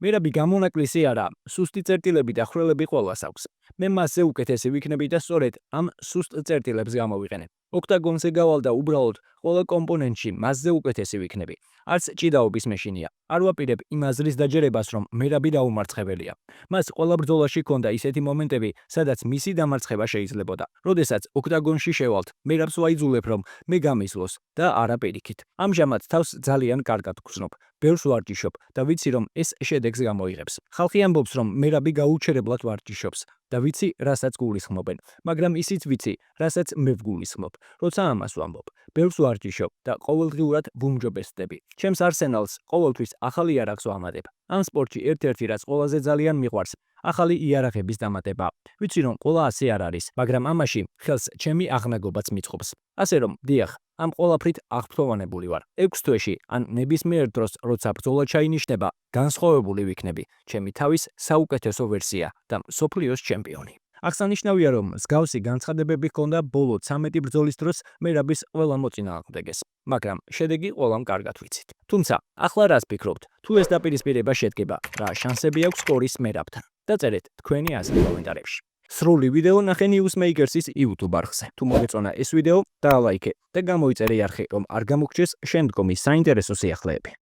მერაბი გამონაკლისი არაა, სუსტი წერტილები და ხვრელები ყველას აქვს. მე მასზე უკეთესი ვიქნები და სწორედ ამ სუსტ წერტილებს გამოვიყენებ. ოქტაგონზე გავალ და უბრალოდ ყველა კომპონენტში მასზე უკეთესი ვიქნები. არც ჭიდაობის მეშინია. არ ვაპირებ იმ აზრის დაჯერებას, რომ მერაბი დაუმარცხებელია. მას ყველა ბრძოლაში ჰქონდა ისეთი მომენტები, სადაც მისი დამარცხება შეიძლებოდა. როდესაც ოქტაგონში შევალთ, მერაბს ვაიძულებ, რომ მე გამისვლოს და არა პირიქით. ამჟამად თავს ძალიან კარგად გრძნობ. ბევრს ვარჯიშობ და ვიცი, რომ ეს შედეგს გამოიღებს. ხალხი ამბობს, რომ მერაბი გაუჩერებლად ვარჯიშობს და ვიცი, რასაც გულისხმობენ, მაგრამ ისიც ვიცი, რასაც მე ვგულისხმობ. როცა ამას ვამბობ, ბევრს ვარჯიშობ და ყოველდღიურად ვუმჯობესდები. ჩემს არსენალს ყოველთვის ახალი იარაღს ვამატებ. ამ სპორტში ერთ-ერთი რაც ყველაზე ძალიან მიყვარს, ახალი იარაღების დამატებაა. ვიცი, რომ ყველა ასე არ არის, მაგრამ ამაში ხელს ჩემი აღნაგობაც მიწყობს. ასე რომ, დიახ, ამ ყველაფრით აღფრთოვანებული ვარ. 6 თვეში ან ნებისმიერ დროს, როცა ბრძოლა ჩაინიშნება, განსხვავებული ვიქნები, ჩემი თავის საუკეთესო ვერსია და მსოფლიოს ჩემპიონი. აღსანიშნავია, რომ მსგავსი განცხადებები ჰქონდა ბოლო 13 ბრძოლის დროს მერაბის ყველა მოწინააღმდეგეს, მაგრამ შედეგი ყველამ კარგად ვიცით. თუმცა, ახლა რას ფიქრობთ? თუ ეს დაპირისპირება შედგება, რა შანსები აქვს კორის მერაბთან? დაწერეთ თქვენი აზრი კომენტარებში. სრული ვიდეო ნახე Newsmakers's YouTube არხზე. თუ მოგეწონა ეს ვიდეო, დაალაიქე და გამოიწერე იარხი, რომ არ გამოგჩეს შემდგომი საინტერესო სიახლეები.